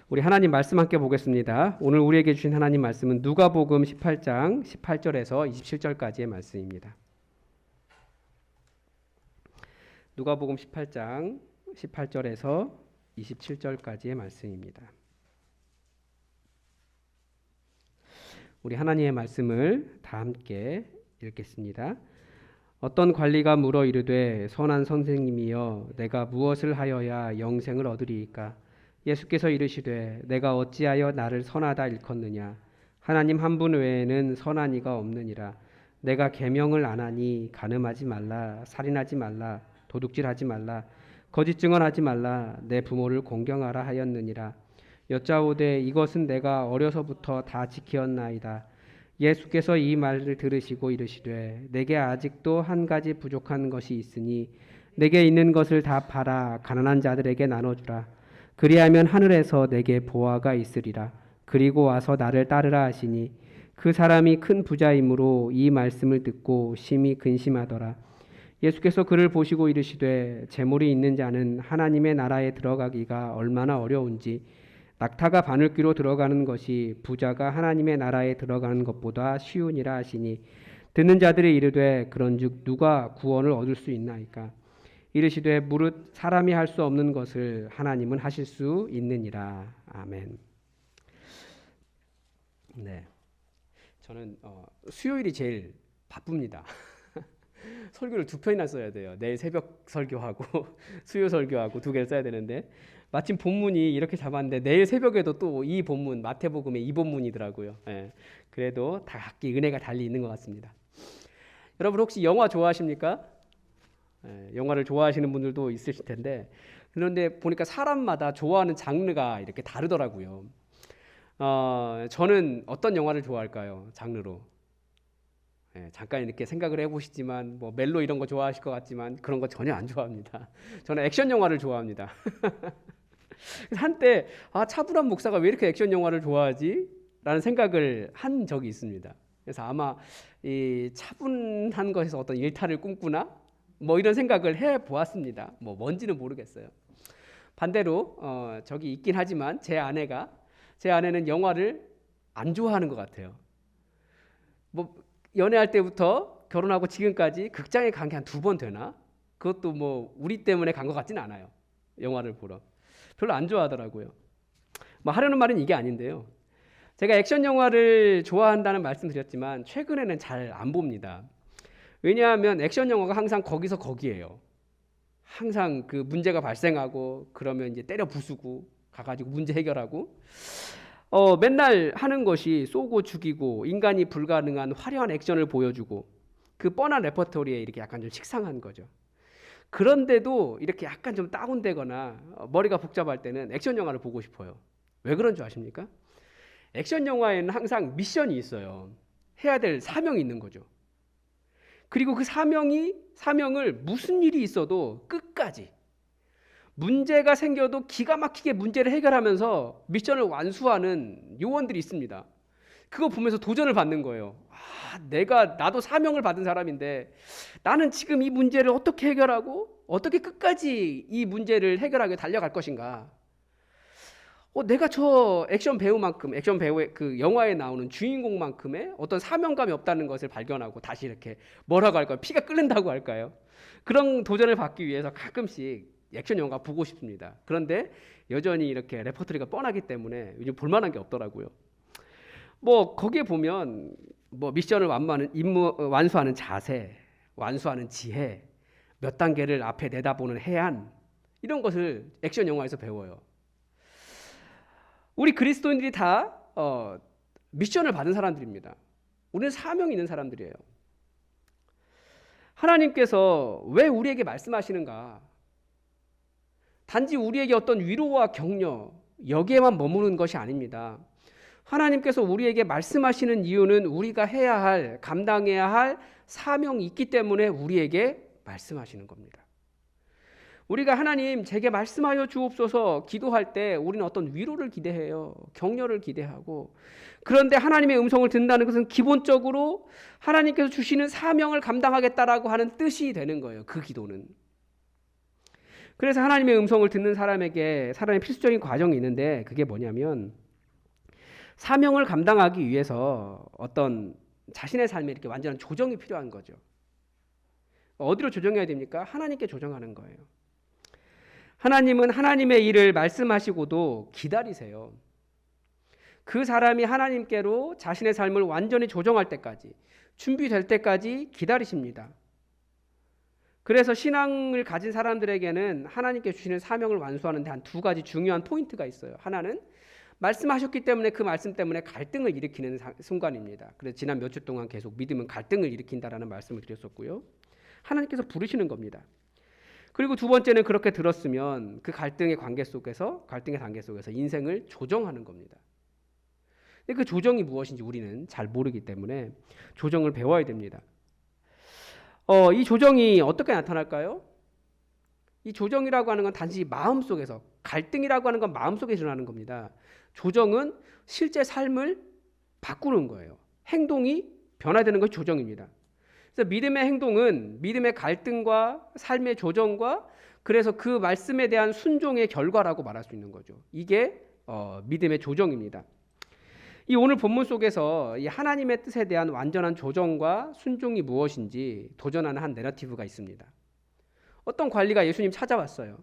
우리 하나님 말씀 함께 보겠습니다. 오늘 우리에게 주신 하나님 말씀은 누가복음 18장 18절에서 27절까지의 말씀입니다. 누가복음 18장 18절에서 27절까지의 말씀입니다. 우리 하나님의 말씀을 다 함께 읽겠습니다. 어떤 관리가 물어 이르되 선한 선생님이여 내가 무엇을 하여야 영생을 얻으리이까? 예수께서 이르시되 내가 어찌하여 나를 선하다 일컫느냐? 하나님 한 분 외에는 선한 이가 없느니라. 내가 계명을 안 하니 간음하지 말라, 살인하지 말라, 도둑질하지 말라, 거짓 증언하지 말라, 내 부모를 공경하라 하였느니라. 여짜오되 이것은 내가 어려서부터 다 지키었나이다. 예수께서 이 말을 들으시고 이르시되 내게 아직도 한 가지 부족한 것이 있으니 내게 있는 것을 다 팔아 가난한 자들에게 나눠주라. 그리하면 하늘에서 내게 보화가 있으리라. 그리고 와서 나를 따르라 하시니 그 사람이 큰 부자이므로 이 말씀을 듣고 심히 근심하더라. 예수께서 그를 보시고 이르시되 재물이 있는 자는 하나님의 나라에 들어가기가 얼마나 어려운지 낙타가 바늘귀로 들어가는 것이 부자가 하나님의 나라에 들어가는 것보다 쉬우니라 하시니 듣는 자들이 이르되 그런즉 누가 구원을 얻을 수 있나이까? 이르시되 무릇 사람이 할 수 없는 것을 하나님은 하실 수 있느니라. 아멘. 네, 저는 수요일이 제일 바쁩니다. 설교를 두 편이나 써야 돼요. 내일 새벽 설교하고 수요 설교하고 두 개를 써야 되는데 마침 본문이 이렇게 잡았는데 내일 새벽에도 또 이 본문 마태복음의 이 본문이더라고요. 예, 그래도 다 각기 은혜가 달리 있는 것 같습니다. 여러분 혹시 영화 좋아하십니까? 영화를 좋아하시는 분들도 있으실 텐데 그런데 보니까 사람마다 좋아하는 장르가 이렇게 다르더라고요. 저는 어떤 영화를 좋아할까요? 장르로. 잠깐 이렇게 생각을 해보시지만 뭐 멜로 이런 거 좋아하실 것 같지만 그런 거 전혀 안 좋아합니다. 저는 액션 영화를 좋아합니다. 한때 차분한 목사가 왜 이렇게 액션 영화를 좋아하지? 라는 생각을 한 적이 있습니다. 그래서 아마 이 차분한 것에서 어떤 일탈을 꿈꾸나? 뭐 이런 생각을 해보았습니다. 뭐 뭔지는 모르겠어요. 반대로 저기 있긴 하지만 제 아내는 영화를 안 좋아하는 것 같아요. 뭐 연애할 때부터 결혼하고 지금까지 극장에 간 게 한 2번 되나? 그것도 뭐 우리 때문에 간 것 같지는 않아요. 영화를 보러. 별로 안 좋아하더라고요. 뭐 하려는 말은 이게 아닌데요. 제가 액션 영화를 좋아한다는 말씀 드렸지만 최근에는 잘 안 봅니다. 왜냐하면 액션 영화가 항상 거기서 거기에요. 항상 그 문제가 발생하고 그러면 이제 때려 부수고 가가지고 문제 해결하고 맨날 하는 것이 쏘고 죽이고 인간이 불가능한 화려한 액션을 보여주고 그 뻔한 레퍼토리에 이렇게 약간 좀 식상한 거죠. 그런데도 이렇게 약간 좀 다운되거나 머리가 복잡할 때는 액션 영화를 보고 싶어요. 왜 그런 줄 아십니까? 액션 영화에는 항상 미션이 있어요. 해야 될 사명이 있는 거죠. 그리고 그 사명을 무슨 일이 있어도 끝까지 문제가 생겨도 기가 막히게 문제를 해결하면서 미션을 완수하는 요원들이 있습니다. 그거 보면서 도전을 받는 거예요. 나도 사명을 받은 사람인데 나는 지금 이 문제를 어떻게 해결하고 어떻게 끝까지 이 문제를 해결하게 달려갈 것인가. 내가 저 액션 배우의 그 영화에 나오는 주인공만큼의 어떤 사명감이 없다는 것을 발견하고 다시 이렇게 뭐라고 할까요? 피가 끓는다고 할까요? 그런 도전을 받기 위해서 가끔씩 액션 영화 보고 싶습니다. 그런데 여전히 이렇게 레퍼토리가 뻔하기 때문에 요즘 볼만한 게 없더라고요. 뭐 거기에 보면 뭐 미션을 완수하는 자세, 완수하는 지혜, 몇 단계를 앞에 내다보는 해안 이런 것을 액션 영화에서 배워요. 우리 그리스도인들이 다 미션을 받은 사람들입니다. 우리는 사명이 있는 사람들이에요. 하나님께서 왜 우리에게 말씀하시는가? 단지 우리에게 어떤 위로와 격려 여기에만 머무는 것이 아닙니다. 하나님께서 우리에게 말씀하시는 이유는 우리가 해야 할, 감당해야 할 사명이 있기 때문에 우리에게 말씀하시는 겁니다. 우리가 하나님 제게 말씀하여 주옵소서 기도할 때 우리는 어떤 위로를 기대해요. 격려를 기대하고 그런데 하나님의 음성을 듣는다는 것은 기본적으로 하나님께서 주시는 사명을 감당하겠다라고 하는 뜻이 되는 거예요. 그 기도는. 그래서 하나님의 음성을 듣는 사람에게 사람의 필수적인 과정이 있는데 그게 뭐냐면 사명을 감당하기 위해서 어떤 자신의 삶에 이렇게 완전한 조정이 필요한 거죠. 어디로 조정해야 됩니까? 하나님께 조정하는 거예요. 하나님은 하나님의 일을 말씀하시고도 기다리세요. 그 사람이 하나님께로 자신의 삶을 완전히 조정할 때까지, 준비될 때까지 기다리십니다. 그래서 신앙을 가진 사람들에게는 하나님께 주시는 사명을 완수하는데 한 두 가지 중요한 포인트가 있어요. 하나는 말씀하셨기 때문에 그 말씀 때문에 갈등을 일으키는 순간입니다. 그래서 지난 몇 주 동안 계속 믿음은 갈등을 일으킨다라는 말씀을 드렸었고요. 하나님께서 부르시는 겁니다. 그리고 두 번째는 그렇게 들었으면 그 갈등의 단계 속에서 인생을 조정하는 겁니다. 근데 그 조정이 무엇인지 우리는 잘 모르기 때문에 조정을 배워야 됩니다. 이 조정이 어떻게 나타날까요? 이 조정이라고 하는 건 단지 마음속에서, 갈등이라고 하는 건 마음속에서 일어나는 겁니다. 조정은 실제 삶을 바꾸는 거예요. 행동이 변화되는 것이 조정입니다. 그래서 믿음의 행동은 믿음의 갈등과 삶의 조정과 그래서 그 말씀에 대한 순종의 결과라고 말할 수 있는 거죠. 이게 믿음의 조정입니다. 이 오늘 본문 속에서 이 하나님의 뜻에 대한 완전한 조정과 순종이 무엇인지 도전하는 한 내러티브가 있습니다. 어떤 관리가 예수님 찾아왔어요.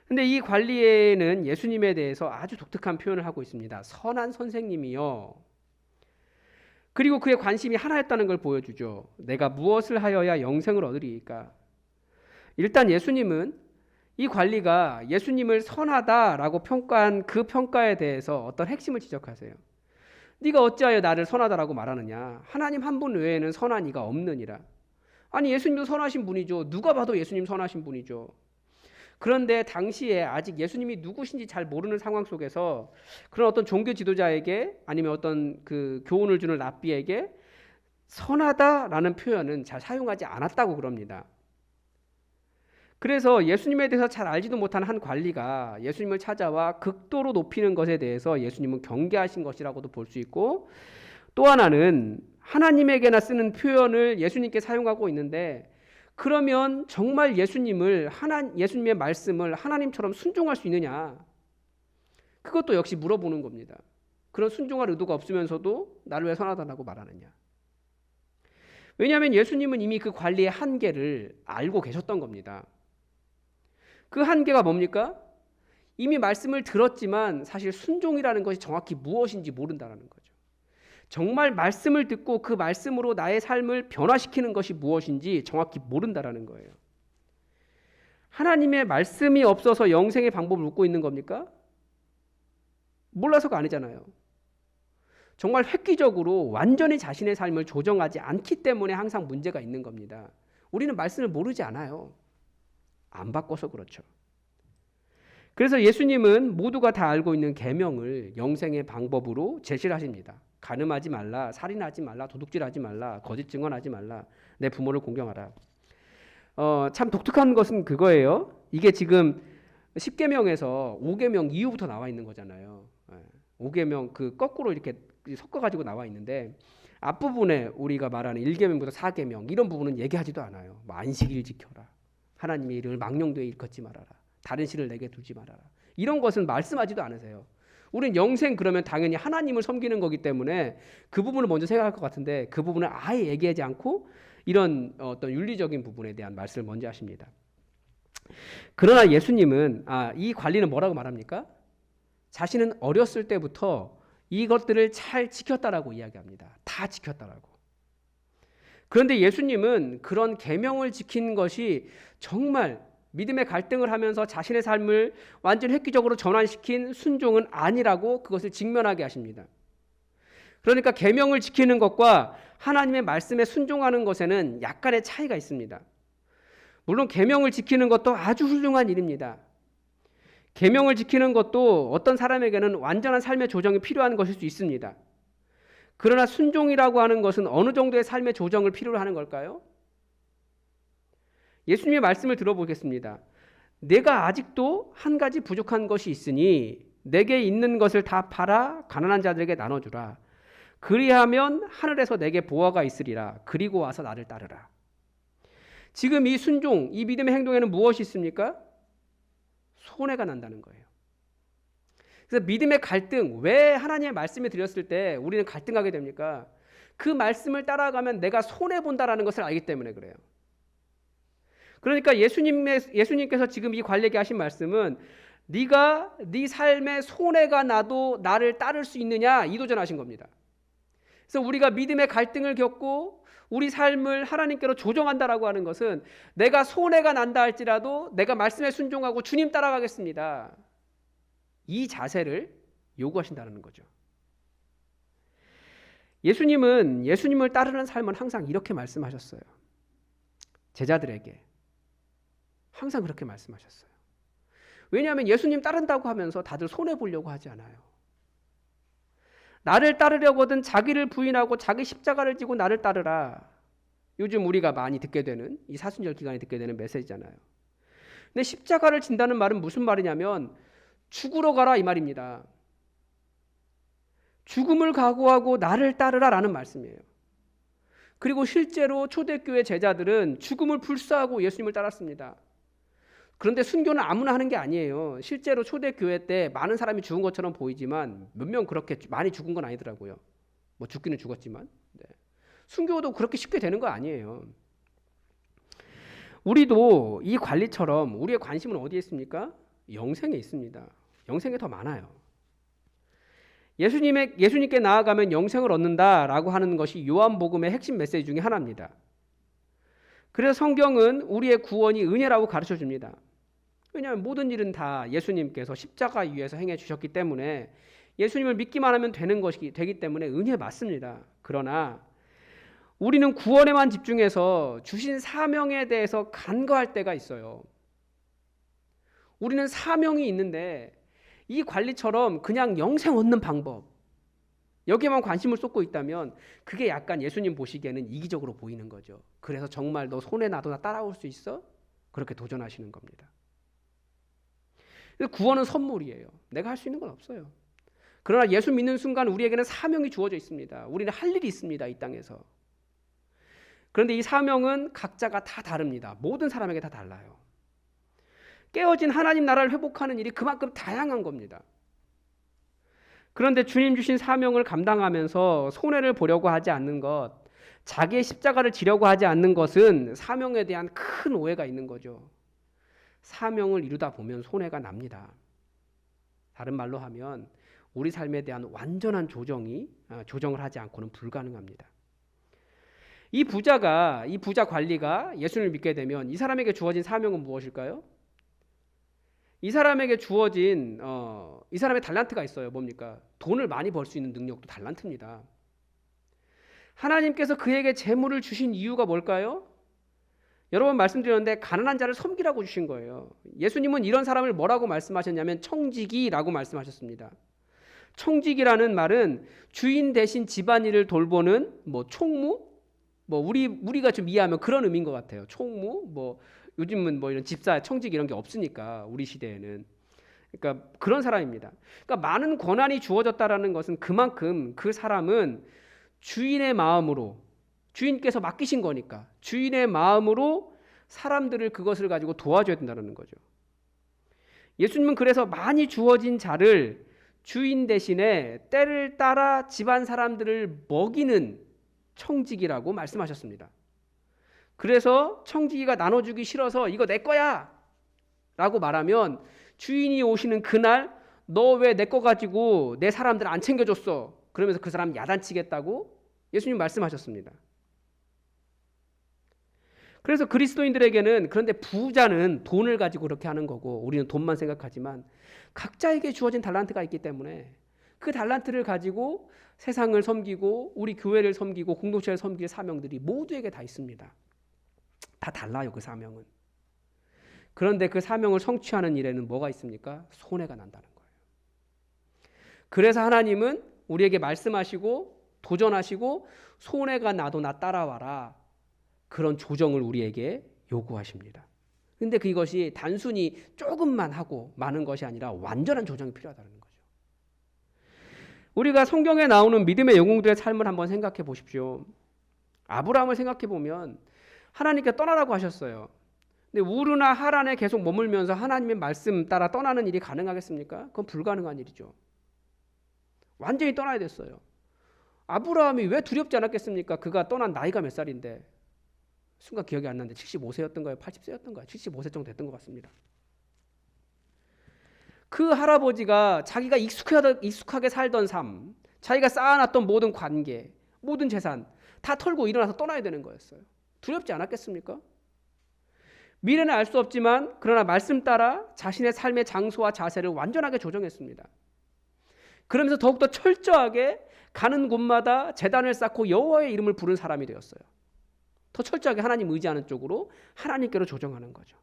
근데 이 관리에는 예수님에 대해서 아주 독특한 표현을 하고 있습니다. 선한 선생님이요. 그리고 그의 관심이 하나였다는 걸 보여주죠. 내가 무엇을 하여야 영생을 얻으리이까? 일단 예수님은 이 관리가 예수님을 선하다라고 평가한 그 평가에 대해서 어떤 핵심을 지적하세요. 네가 어찌하여 나를 선하다라고 말하느냐? 하나님 한 분 외에는 선한 이가 없느니라. 아니 예수님도 선하신 분이죠. 누가 봐도 예수님 선하신 분이죠. 그런데 당시에 아직 예수님이 누구신지 잘 모르는 상황 속에서 그런 어떤 종교 지도자에게 아니면 어떤 그 교훈을 주는 랍비에게 선하다라는 표현은 잘 사용하지 않았다고 그럽니다. 그래서 예수님에 대해서 잘 알지도 못한 한 관리가 예수님을 찾아와 극도로 높이는 것에 대해서 예수님은 경계하신 것이라고도 볼 수 있고, 또 하나는 하나님에게나 쓰는 표현을 예수님께 사용하고 있는데, 그러면 정말 예수님의 말씀을 하나님처럼 순종할 수 있느냐? 그것도 역시 물어보는 겁니다. 그런 순종할 의도가 없으면서도 나를 왜 선하다라고 말하느냐? 왜냐하면 예수님은 이미 그 관리의 한계를 알고 계셨던 겁니다. 그 한계가 뭡니까? 이미 말씀을 들었지만 사실 순종이라는 것이 정확히 무엇인지 모른다는 거죠. 정말 말씀을 듣고 그 말씀으로 나의 삶을 변화시키는 것이 무엇인지 정확히 모른다는 거예요. 하나님의 말씀이 없어서 영생의 방법을 묻고 있는 겁니까? 몰라서가 아니잖아요. 정말 획기적으로 완전히 자신의 삶을 조정하지 않기 때문에 항상 문제가 있는 겁니다. 우리는 말씀을 모르지 않아요. 안 바꿔서 그렇죠. 그래서 예수님은 모두가 다 알고 있는 계명을 영생의 방법으로 제시를 하십니다. 간음하지 말라, 살인하지 말라, 도둑질하지 말라, 거짓 증언하지 말라, 내 부모를 공경하라. 참 독특한 것은 그거예요. 이게 지금 10계명에서 5계명 이후부터 나와 있는 거잖아요. 5계명 그 거꾸로 이렇게 섞어가지고 나와 있는데 앞부분에 우리가 말하는 1계명부터 4계명 이런 부분은 얘기하지도 않아요. 뭐 안식일 지켜라, 하나님의 이름을 망령되이 일컫지 말아라, 다른 신을 내게 두지 말아라. 이런 것은 말씀하지도 않으세요. 우리는 영생 그러면 당연히 하나님을 섬기는 거기 때문에 그 부분을 먼저 생각할 것 같은데 그 부분을 아예 얘기하지 않고 이런 어떤 윤리적인 부분에 대한 말씀을 먼저 하십니다. 그러나 예수님은 이 관리는 뭐라고 말합니까? 자신은 어렸을 때부터 이것들을 잘 지켰다라고 이야기합니다. 다 지켰다라고. 그런데 예수님은 그런 계명을 지킨 것이 정말 믿음의 갈등을 하면서 자신의 삶을 완전 획기적으로 전환시킨 순종은 아니라고 그것을 직면하게 하십니다. 그러니까 계명을 지키는 것과 하나님의 말씀에 순종하는 것에는 약간의 차이가 있습니다. 물론 계명을 지키는 것도 아주 훌륭한 일입니다. 계명을 지키는 것도 어떤 사람에게는 완전한 삶의 조정이 필요한 것일 수 있습니다. 그러나 순종이라고 하는 것은 어느 정도의 삶의 조정을 필요로 하는 걸까요? 예수님의 말씀을 들어보겠습니다. 내가 아직도 한 가지 부족한 것이 있으니 내게 있는 것을 다 팔아 가난한 자들에게 나눠주라. 그리하면 하늘에서 내게 보화가 있으리라. 그리고 와서 나를 따르라. 지금 이 순종, 이 믿음의 행동에는 무엇이 있습니까? 손해가 난다는 거예요. 그래서 믿음의 갈등, 왜 하나님의 말씀을 드렸을 때 우리는 갈등하게 됩니까? 그 말씀을 따라가면 내가 손해본다라는 것을 알기 때문에 그래요. 그러니까 예수님께서 지금 이 관리에게 하신 말씀은 네가 네 삶에 손해가 나도 나를 따를 수 있느냐, 이 도전하신 겁니다. 그래서 우리가 믿음의 갈등을 겪고 우리 삶을 하나님께로 조정한다라고 하는 것은 내가 손해가 난다 할지라도 내가 말씀에 순종하고 주님 따라가겠습니다, 이 자세를 요구하신다는 거죠. 예수님을 따르는 삶은 항상 이렇게 말씀하셨어요. 제자들에게 항상 그렇게 말씀하셨어요. 왜냐하면 예수님 따른다고 하면서 다들 손해보려고 하지 않아요. 나를 따르려거든 자기를 부인하고 자기 십자가를 지고 나를 따르라. 요즘 우리가 많이 듣게 되는, 이 사순절 기간에 듣게 되는 메시지잖아요. 근데 십자가를 진다는 말은 무슨 말이냐면 죽으러 가라, 이 말입니다. 죽음을 각오하고 나를 따르라 라는 말씀이에요. 그리고 실제로 초대교회 제자들은 죽음을 불사하고 예수님을 따랐습니다. 그런데 순교는 아무나 하는 게 아니에요. 실제로 초대교회 때 많은 사람이 죽은 것처럼 보이지만 몇 명 그렇게 많이 죽은 건 아니더라고요. 뭐 죽기는 죽었지만. 네. 순교도 그렇게 쉽게 되는 거 아니에요. 우리도 이 관리처럼 우리의 관심은 어디에 있습니까? 영생에 있습니다. 영생에 더 많아요. 예수님께 나아가면 영생을 얻는다라고 하는 것이 요한복음의 핵심 메시지 중에 하나입니다. 그래서 성경은 우리의 구원이 은혜라고 가르쳐 줍니다. 왜냐하면 모든 일은 다 예수님께서 십자가 위에서 행해 주셨기 때문에 예수님을 믿기만 하면 되는 것이 되기 때문에 은혜 맞습니다. 그러나 우리는 구원에만 집중해서 주신 사명에 대해서 간과할 때가 있어요. 우리는 사명이 있는데 이 관리처럼 그냥 영생 얻는 방법, 여기에만 관심을 쏟고 있다면 그게 약간 예수님 보시기에는 이기적으로 보이는 거죠. 그래서 정말 너 손해 나도 나 따라올 수 있어? 그렇게 도전하시는 겁니다. 구원은 선물이에요. 내가 할 수 있는 건 없어요. 그러나 예수 믿는 순간 우리에게는 사명이 주어져 있습니다. 우리는 할 일이 있습니다, 이 땅에서. 그런데 이 사명은 각자가 다 다릅니다. 모든 사람에게 다 달라요. 깨어진 하나님 나라를 회복하는 일이 그만큼 다양한 겁니다. 그런데 주님 주신 사명을 감당하면서 손해를 보려고 하지 않는 것, 자기의 십자가를 지려고 하지 않는 것은 사명에 대한 큰 오해가 있는 거죠. 사명을 이루다 보면 손해가 납니다. 다른 말로 하면 우리 삶에 대한 완전한 조정을 하지 않고는 불가능합니다. 이 부자 관리가 예수님을 믿게 되면 이 사람에게 주어진 사명은 무엇일까요? 이 사람에게 주어진 이 사람의 달란트가 있어요. 뭡니까? 돈을 많이 벌 수 있는 능력도 달란트입니다. 하나님께서 그에게 재물을 주신 이유가 뭘까요? 여러 번 말씀드렸는데 가난한 자를 섬기라고 주신 거예요. 예수님은 이런 사람을 뭐라고 말씀하셨냐면 청지기라고 말씀하셨습니다. 청지기라는 말은 주인 대신 집안일을 돌보는 총무? 우리가 좀 이해하면 그런 의미인 것 같아요. 총무? 요즘은 이런 집사, 청직 이런 게 없으니까 우리 시대에는. 그러니까 그런 사람입니다. 그러니까 많은 권한이 주어졌다라는 것은 그만큼 그 사람은 주인의 마음으로, 주인께서 맡기신 거니까 주인의 마음으로 사람들을 그것을 가지고 도와줘야 된다는 거죠. 예수님은 그래서 많이 주어진 자를 주인 대신에 때를 따라 집안 사람들을 먹이는 청지기라고 말씀하셨습니다. 그래서 청지기가 나눠주기 싫어서 이거 내 거야 라고 말하면 주인이 오시는 그날 너 왜 내 거 가지고 내 사람들 안 챙겨줬어? 그러면서 그 사람 야단치겠다고 예수님 말씀하셨습니다. 그래서 그리스도인들에게는, 그런데 부자는 돈을 가지고 그렇게 하는 거고 우리는 돈만 생각하지만 각자에게 주어진 달란트가 있기 때문에 그 달란트를 가지고 세상을 섬기고 우리 교회를 섬기고 공동체를 섬길 사명들이 모두에게 다 있습니다. 다 달라요, 그 사명은. 그런데 그 사명을 성취하는 일에는 뭐가 있습니까? 손해가 난다는 거예요. 그래서 하나님은 우리에게 말씀하시고 도전하시고 손해가 나도 나 따라와라, 그런 조정을 우리에게 요구하십니다. 근데 그것이 단순히 조금만 하고 마는 것이 아니라 완전한 조정이 필요하다는 거죠. 우리가 성경에 나오는 믿음의 영웅들의 삶을 한번 생각해 보십시오. 아브라함을 생각해 보면 하나님께 떠나라고 하셨어요. 근데 우르나 하란에 계속 머물면서 하나님의 말씀 따라 떠나는 일이 가능하겠습니까? 그건 불가능한 일이죠. 완전히 떠나야 됐어요. 아브라함이 왜 두렵지 않았겠습니까? 그가 떠난 나이가 몇 살인데, 순간 기억이 안 나는데 75세였던가요? 80세였던가요? 75세 정도 됐던 것 같습니다. 그 할아버지가 자기가 익숙하게 살던 삶, 자기가 쌓아놨던 모든 관계, 모든 재산 다 털고 일어나서 떠나야 되는 거였어요. 두렵지 않았겠습니까? 미래는 알 수 없지만 그러나 말씀 따라 자신의 삶의 장소와 자세를 완전하게 조정했습니다. 그러면서 더욱더 철저하게 가는 곳마다 제단을 쌓고 여호와의 이름을 부른 사람이 되었어요. 더 철저하게 하나님 의지하는 쪽으로 하나님께로 조정하는 거죠.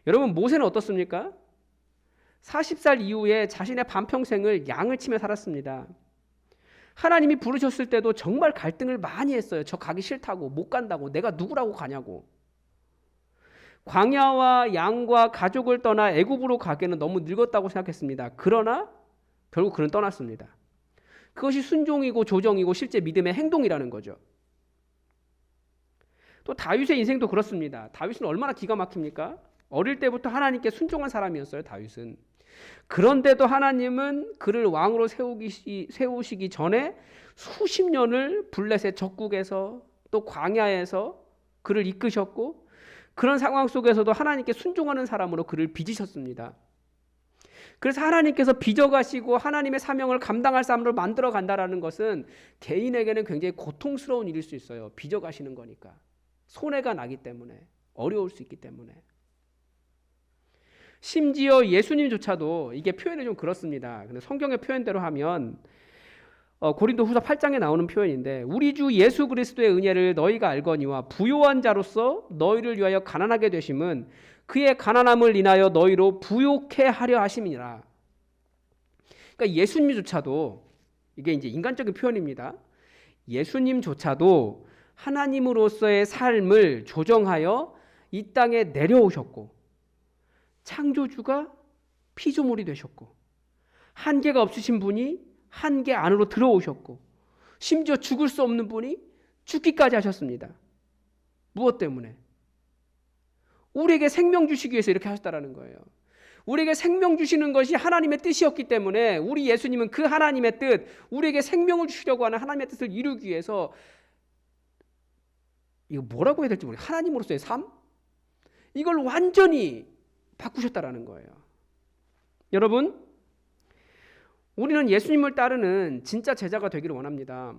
여러분, 모세는 어떻습니까? 40살 이후에 자신의 반평생을 양을 치며 살았습니다. 하나님이 부르셨을 때도 정말 갈등을 많이 했어요. 저 가기 싫다고, 못 간다고, 내가 누구라고 가냐고. 광야와 양과 가족을 떠나 애굽으로 가기에는 너무 늙었다고 생각했습니다. 그러나 결국 그는 떠났습니다. 그것이 순종이고 조정이고 실제 믿음의 행동이라는 거죠. 또 다윗의 인생도 그렇습니다. 다윗은 얼마나 기가 막힙니까? 어릴 때부터 하나님께 순종한 사람이었어요. 다윗은. 그런데도 하나님은 그를 왕으로 세우시기 전에 수십 년을 블레셋 적국에서 또 광야에서 그를 이끄셨고, 그런 상황 속에서도 하나님께 순종하는 사람으로 그를 빚으셨습니다. 그래서 하나님께서 빚어가시고 하나님의 사명을 감당할 사람으로 만들어 간다라는 것은 개인에게는 굉장히 고통스러운 일일 수 있어요. 빚어가시는 거니까. 손해가 나기 때문에, 어려울 수 있기 때문에. 심지어 예수님조차도, 이게 표현이 좀 그렇습니다. 근데 성경의 표현대로 하면 고린도후서 8장에 나오는 표현인데, 우리 주 예수 그리스도의 은혜를 너희가 알거니와 부요한 자로서 너희를 위하여 가난하게 되심은 그의 가난함을 인하여 너희로 부요케 하려 하심이니라. 그러니까 예수님조차도, 이게 이제 인간적인 표현입니다. 예수님조차도 하나님으로서의 삶을 조정하여 이 땅에 내려오셨고, 창조주가 피조물이 되셨고, 한계가 없으신 분이 한계 안으로 들어오셨고, 심지어 죽을 수 없는 분이 죽기까지 하셨습니다. 무엇 때문에? 우리에게 생명 주시기 위해서 이렇게 하셨다라는 거예요. 우리에게 생명 주시는 것이 하나님의 뜻이었기 때문에 우리 예수님은 그 하나님의 뜻, 우리에게 생명을 주시려고 하는 하나님의 뜻을 이루기 위해서, 이거 뭐라고 해야 될지 모르겠어요. 하나님으로서의 삶? 이걸 완전히 바꾸셨다라는 거예요. 여러분, 우리는 예수님을 따르는 진짜 제자가 되기를 원합니다.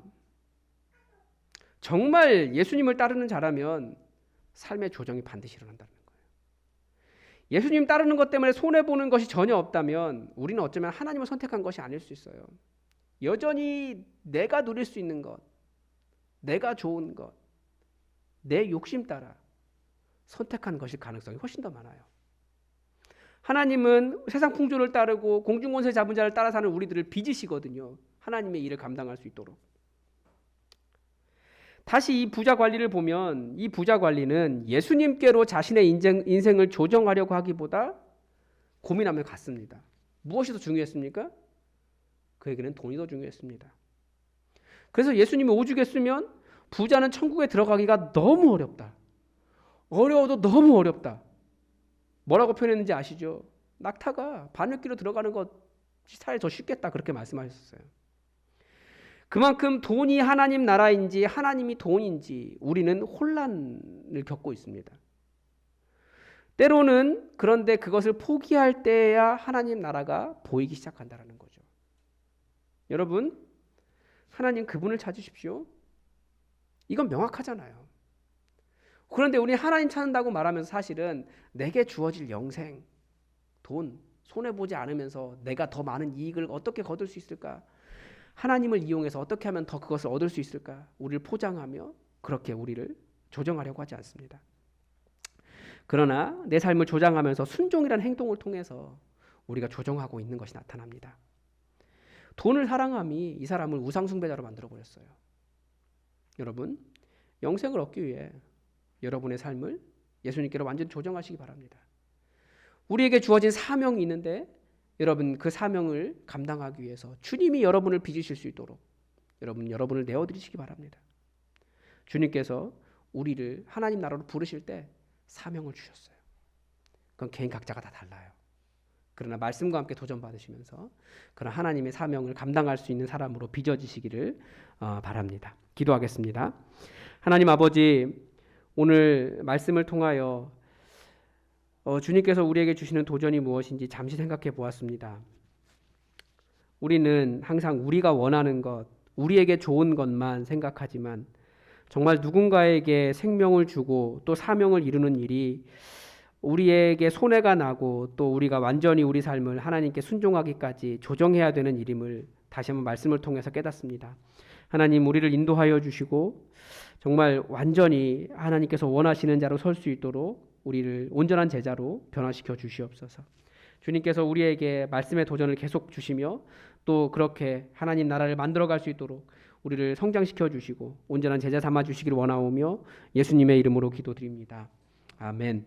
정말 예수님을 따르는 자라면 삶의 조정이 반드시 일어난다는 거예요. 예수님 따르는 것 때문에 손해보는 것이 전혀 없다면 우리는 어쩌면 하나님을 선택한 것이 아닐 수 있어요. 여전히 내가 누릴 수 있는 것, 내가 좋은 것, 내 욕심 따라 선택한 것일 가능성이 훨씬 더 많아요. 하나님은 세상 풍조를 따르고 공중권세 잡은 자를 따라 사는 우리들을 빚으시거든요. 하나님의 일을 감당할 수 있도록. 다시 이 부자 관리를 보면, 이 부자 관리는 예수님께로 자신의 인생을 조정하려고 하기보다 고민하며 갔습니다. 무엇이 더 중요했습니까? 그에게는 돈이 더 중요했습니다. 그래서 예수님이 오죽 했으면 부자는 천국에 들어가기가 너무 어렵다. 어려워도 너무 어렵다. 뭐라고 표현했는지 아시죠? 낙타가 바늘귀로 들어가는 것이 차라리 더 쉽겠다, 그렇게 말씀하셨어요. 그만큼 돈이 하나님 나라인지 하나님이 돈인지 우리는 혼란을 겪고 있습니다. 때로는 그런데 그것을 포기할 때야 하나님 나라가 보이기 시작한다는 거죠. 여러분, 하나님 그분을 찾으십시오. 이건 명확하잖아요. 그런데 우리 하나님 찾는다고 말하면서 사실은 내게 주어질 영생, 돈, 손해보지 않으면서 내가 더 많은 이익을 어떻게 거둘 수 있을까? 하나님을 이용해서 어떻게 하면 더 그것을 얻을 수 있을까? 우리를 포장하며 그렇게 우리를 조정하려고 하지 않습니다. 그러나 내 삶을 조장하면서 순종이라는 행동을 통해서 우리가 조정하고 있는 것이 나타납니다. 돈을 사랑함이 이 사람을 우상숭배자로 만들어버렸어요. 여러분, 영생을 얻기 위해 여러분의 삶을 예수님께로 완전히 조정하시기 바랍니다. 우리에게 주어진 사명이 있는데 여러분 그 사명을 감당하기 위해서 주님이 여러분을 빚으실 수 있도록 여러분을 내어드리시기 바랍니다. 주님께서 우리를 하나님 나라로 부르실 때 사명을 주셨어요. 그건 개인 각자가 다 달라요. 그러나 말씀과 함께 도전받으시면서 그런 하나님의 사명을 감당할 수 있는 사람으로 빚어지시기를 바랍니다. 기도하겠습니다. 하나님 아버지, 오늘 말씀을 통하여 주님께서 우리에게 주시는 도전이 무엇인지 잠시 생각해 보았습니다. 우리는 항상 우리가 원하는 것, 우리에게 좋은 것만 생각하지만 정말 누군가에게 생명을 주고 또 사명을 이루는 일이 우리에게 손해가 나고 또 우리가 완전히 우리 삶을 하나님께 순종하기까지 조정해야 되는 일임을 다시 한번 말씀을 통해서 깨닫습니다. 하나님, 우리를 인도하여 주시고 정말 완전히 하나님께서 원하시는 자로 설 수 있도록 우리를 온전한 제자로 변화시켜 주시옵소서. 주님께서 우리에게 말씀의 도전을 계속 주시며 또 그렇게 하나님 나라를 만들어갈 수 있도록 우리를 성장시켜 주시고 온전한 제자 삼아 주시기를 원하오며 예수님의 이름으로 기도드립니다. 아멘.